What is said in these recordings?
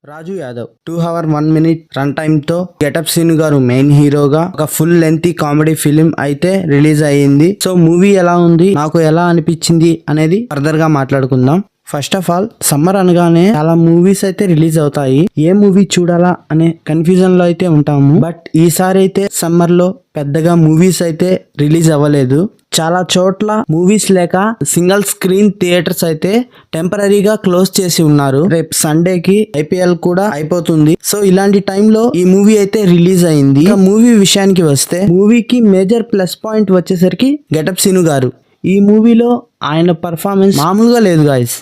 రాజు Yadav 2 hours 1 minute run time తో getup Seenu గారు main హీరోగా ఒక ఫుల్ లెంత్ కామెడీ ఫిలిం అయితే రిలీజ్ అయ్యింది. సో మూవీ ఎలా ఉంది, నాకు ఎలా అనిపించింది అనేది ఫర్దర్ గా మాట్లాడుకుందాం. ఫస్ట్ ఆఫ్ ఆల్ సమ్మర్ అనగానే చాలా మూవీస్ అయితే రిలీజ్ అవుతాయి. ఏ మూవీ చూడాలా అనే కన్ఫ్యూజన్ లో అయితే ఉంటాము. బట్ ఈసారి అయితే సమ్మర్ లో పెద్దగా మూవీస్ అయితే రిలీజ్ అవ్వలేదు. చాలా చోట్ల మూవీస్ లేక సింగిల్ స్క్రీన్ థియేటర్స్ అయితే టెంపరీగా క్లోజ్ చేసి ఉన్నారు. రేపు సండేకి IPL కూడా అయిపోతుంది. సో ఇలాంటి టైంలో ఈ మూవీ అయితే రిలీజ్ అయింది. మూవీ విషయానికి వస్తే మూవీకి మేజర్ ప్లస్ పాయింట్ వచ్చేసరికి గెటప్ సీను గారు. ఈ మూవీలో ఆయన పర్ఫార్మెన్స్ మామూలుగా లేదు గాయస్.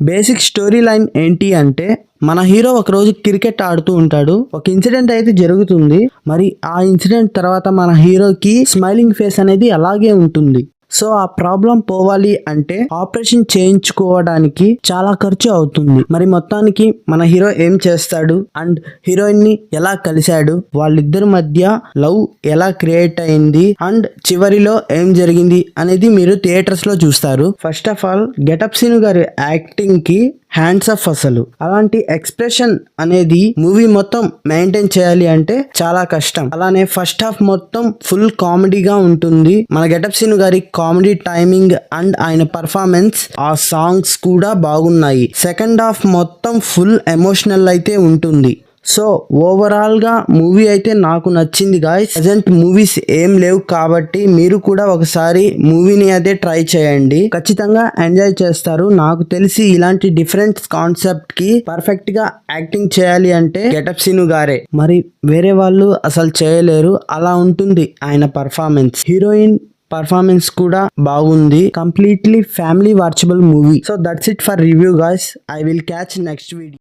బేసిక్ స్టోరీ లైన్ ఏంటి అంటే, మన హీరో ఒకరోజు క్రికెట్ ఆడుతూ ఉంటాడు. ఒక ఇన్సిడెంట్ అయితే జరుగుతుంది. మరి ఆ ఇన్సిడెంట్ తర్వాత మన హీరోకి స్మైలింగ్ ఫేస్ అనేది అలాగే ఉంటుంది. సో ఆ ప్రాబ్లం పోవాలి అంటే ఆపరేషన్ చేయించుకోవడానికి చాలా ఖర్చు అవుతుంది. మరి మొత్తానికి మన హీరో ఏం చేస్తాడు అండ్ హీరోయిన్ ని ఎలా కలిశాడు, వాళ్ళిద్దరి మధ్య లవ్ ఎలా క్రియేట్ అయింది అండ్ చివరిలో ఏం జరిగింది అనేది మీరు థియేటర్స్ లో చూస్తారు. First of all getup Seenu గారి యాక్టింగ్ కి హ్యాండ్స్ ఆఫ్. అసలు అలాంటి ఎక్స్ప్రెషన్ అనేది మూవీ మొత్తం మెయింటైన్ చేయాలి అంటే చాలా కష్టం. అలానే ఫస్ట్ హాఫ్ మొత్తం ఫుల్ కామెడీగా ఉంటుంది. మన గెటప్ సీను గారి కామెడీ టైమింగ్ అండ్ ఆయన పర్ఫార్మెన్స్, ఆ సాంగ్స్ కూడా బాగున్నాయి. సెకండ్ హాఫ్ మొత్తం ఫుల్ ఎమోషనల్ అయితే ఉంటుంది. సో ఓవరాల్ గా మూవీ అయితే నాకు నచ్చింది గాయ్స్. ప్రజెంట్ మూవీస్ ఏం లేవు కాబట్టి మీరు కూడా ఒకసారి మూవీని అయితే ట్రై చేయండి, ఖచ్చితంగా ఎంజాయ్ చేస్తారు. నాకు తెలిసి ఇలాంటి డిఫరెంట్ కాన్సెప్ట్ కి పర్ఫెక్ట్ గా యాక్టింగ్ చేయాలి అంటే గెటప్ సీను గారే, మరి వేరే వాళ్ళు అసలు చేయలేరు. అలా ఉంటుంది ఆయన పర్ఫార్మెన్స్. హీరోయిన్ పర్ఫార్మెన్స్ కూడా బాగుంది. Completely family watchable movie. So that's it for review guys. I will catch next video.